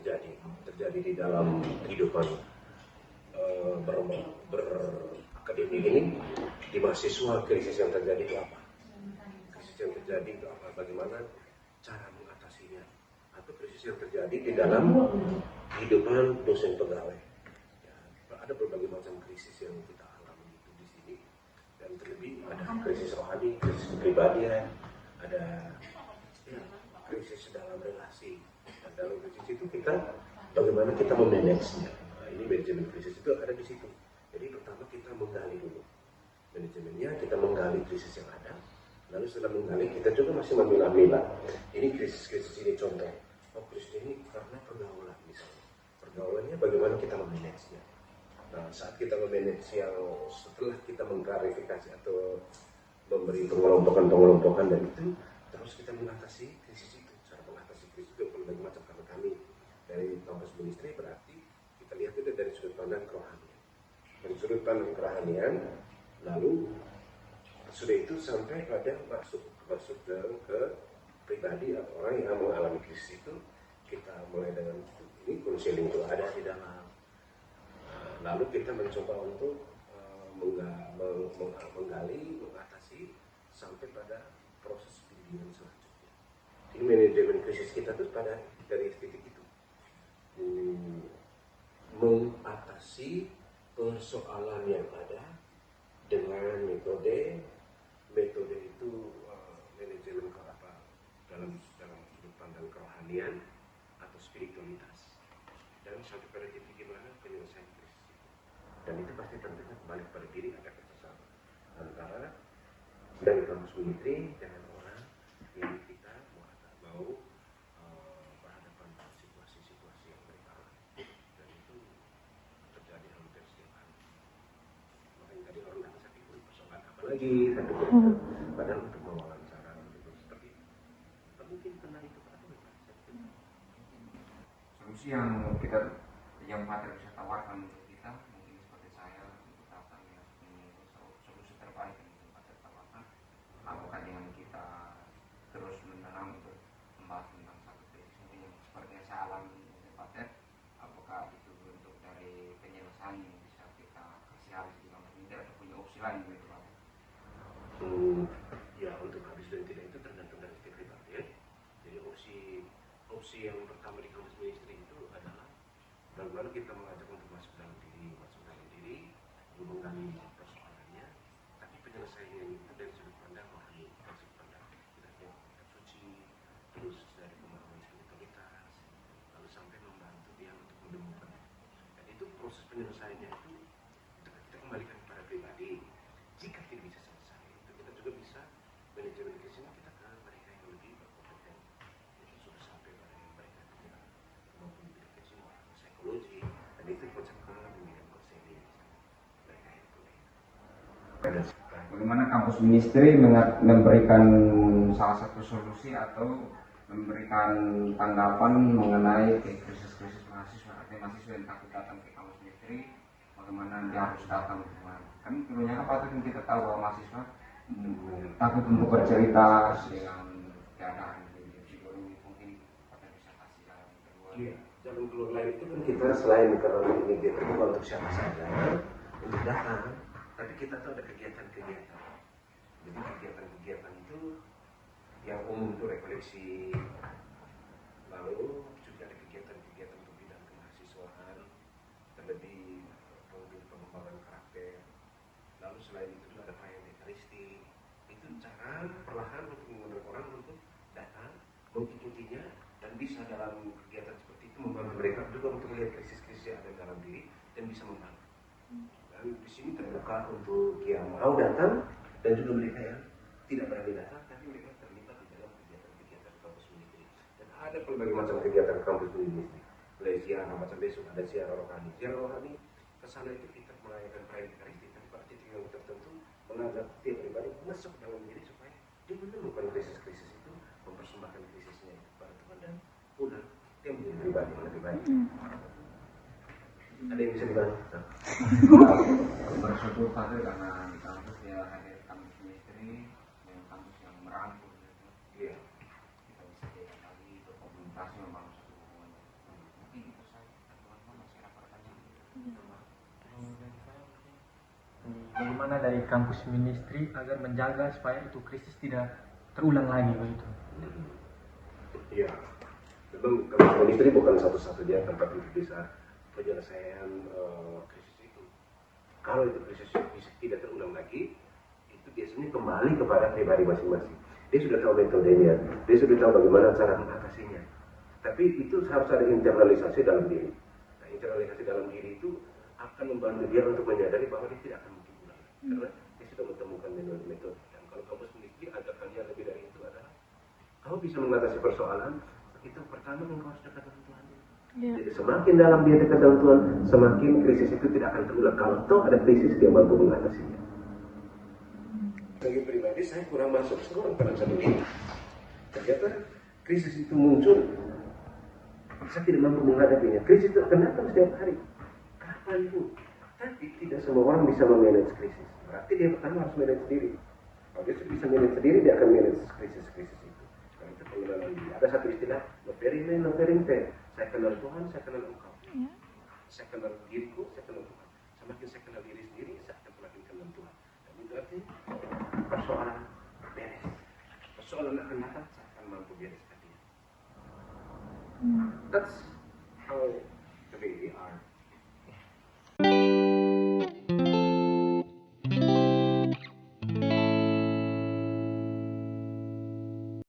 terjadi di dalam kehidupan berakademik ini, di mahasiswa. Krisis yang terjadi itu apa? Krisis yang terjadi itu apa? Bagaimana cara mengatasinya? Atau krisis yang terjadi di dalam kehidupan dosen pegawai. Ya, ada berbagai macam krisis yang kita alami itu di sini, dan terlebih ada krisis rohani, krisis kepribadian, ada krisis dalam relasi. Dan dalam krisis itu bagaimana kita memanagenya. Nah, ini manajemen krisis itu ada di situ. Jadi pertama kita menggali dulu manajemennya, kita menggali krisis yang ada. Lalu setelah menggali, kita juga masih memilah-milah. Ini krisis ini contoh. Oh, krisis ini karena pergaulan misalnya. Pergaulannya bagaimana kita memanagenya. Nah, saat kita memanage yang setelah kita mengklarifikasi atau memberi pengelompokan dan itu, terus kita mengatasi krisis itu. Cara mengatasi krisis itu berbagai macam. Karena kami dari kampus ministry berarti kita lihat itu dari sudut pandang kerohanian. Dari sudut pandang kerohanian, lalu sudah itu sampai pada masuk ke pribadi atau orang yang mengalami krisis itu, kita mulai dengan ini konseling itu ada di dalam. Lalu kita mencoba untuk menggali, mengatasi sampai pada proses bimbingan selanjutnya. Ini manajemen krisis kita tuh dari titik itu, mengatasi persoalan yang ada dengan metode itu manajemen dalam sudut pandang kerohanian atau spiritualitas, dan sampai pada titik gimana penyelesaian krisis itu. Dan itu pasti tentunya kembali pada diri, ada kerjasama antara dari kampus ministry dengan orang yang kita mau berhadapan dengan situasi-situasi yang mereka alami. Dan itu terjadi hampir setiap hari. Makanya tadi orang datang saya pikir persoalan apa lagi, tapi padahal untuk mewawancara gitu, seperti itu. Mungkin pernah itu Pak. Solusi yang Pater bisa tawarkan untuk kita, mungkin seperti saya untuk datang ya, solusi terbaik yang bisa Pater tawarkan, apakah dengan kita terus mendalam untuk membahas tentang satu krisis yang seperti yang saya alami dengan Pater, apakah itu bentuk dari penyelesaian yang bisa kita kasih habis di kampus ini atau punya opsi lain gitu Pak? Ya, untuk habis dan tidak itu tergantung dari setiap pribadi ya. Jadi opsi yang pertama di kampus ministry itu adalah bagaimana kita mengajak untuk masuk dalam diri, menggali persoalannya, tapi penyelesaiannya itu dari sudut pandang rohani, dari sudut pandang kita suci, terus dari pemahaman spiritualitas, lalu sampai membantu dia untuk menemukan. Dan itu proses penyelesaiannya itu kita kembalikan kepada pribadi. Jika tidak bisa selesai, itu kita juga bisa manajemen krisisnya kita ke mereka yang lebih berkompeten. Itu sudah sampai pada yang mereka tidak mampu memiliki orang psikologi, dan itu konsep pembimbingan konseling mereka itu. Bagaimana kampus ministry memberikan salah satu solusi atau memberikan tanggapan mengenai krisis-krisis mahasiswa, artinya mahasiswa yang takut datang ke kampus ministry, bagaimana dia harus datang ke mana? Kan dulunya apa tuh kita tahu bahwa mahasiswa takut untuk bercerita dengan keadaan psikologi, mungkin kita bisa kasih jalan kedua. Iya, jalan keluar lain itu kan kita selain karena ini dia terbuka untuk siapa saja untuk datang, tapi kita tuh ada kegiatan-kegiatan. Jadi kegiatan-kegiatan itu yang umum itu refleksi, lalu juga ada kegiatan-kegiatan untuk bidang kemahasiswaan, terlebih pengembangan karakter. Lalu selain itu juga ada perayaan Ekaristi. Itu cara perlahan untuk mengundang orang untuk datang, mengikutinya, dan bisa dalam kegiatan seperti itu membantu mereka juga untuk melihat krisis-krisis yang ada dalam diri dan bisa membantu. Dan di sini terbuka untuk yang mau datang dan juga mereka yang tidak berani datang, tapi mereka terlibat di dalam kegiatan-kegiatan kampus ministry. Dan ada berbagai macam kegiatan kampus ministry. Mulai ziarah macam besok ada ziarah rohani. Ziarah rohani kesana itu kita merayakan perayaan Ekaristi, tapi pada titik yang tertentu mengajak tiap pribadi masuk ke dalam diri supaya dia menemukan krisis-krisis itu, mempersembahkan krisisnya itu pada Tuhan dan pulang dia menjadi pribadi yang lebih baik. Ada yang bisa dibantu? Bersyukur Father karena di kampus dia hadir kampus ministry dengan kampus yang merangkul gitu. Iya. Kita bisa lihat lagi berkomunikasi membangun satu hubungan. Mungkin bagaimana dari kampus ministry agar menjaga supaya itu krisis tidak terulang lagi begitu. Iya, memang kampus ministry bukan satu-satunya tempat untuk bisa penyelesaian krisis itu. Kalau itu krisis tidak terulang lagi, itu biasanya kembali kepada pribadi masing-masing. Dia sudah tahu metodenya, dia sudah tahu bagaimana cara mengatasinya. Tapi itu harus ada internalisasi dalam diri. Nah, internalisasi dalam diri itu akan membantu dia untuk menyadari bahwa dia tidak akan mungkin ulang. Karena dia sudah menemukan metode. Dan kalau kamu sendiri ajakannya lebih dari itu adalah kamu bisa mengatasi persoalan itu pertama engkau harus dekat dengan Tuhan. Jadi semakin dalam dia dekat dengan Tuhan, semakin krisis itu tidak akan terulang. Kalau toh ada krisis dia mampu mengatasinya. Bagi pribadi saya kurang masuk sekolah pada saat ini. Ternyata krisis itu muncul, saya tidak mampu menghadapinya. Krisis itu akan datang setiap hari, kapanpun. Tapi tidak semua orang bisa memanage krisis. Berarti dia pertama harus manage sendiri. Kalau dia bisa manage sendiri, dia akan manage krisis-krisis itu. Kalau itu pengenalan diri. Ada satu istilah, no fearing man, no fearing fair. Saya kenal Tuhan, saya kenal engkau. Saya kenal diriku, saya kenal Tuhan. Semakin saya kenal diri sendiri, saya akan semakin kenal Tuhan. Dan itu artinya persoalan beres. Persoalan akan datang, saya akan mampu bereskan dia. That's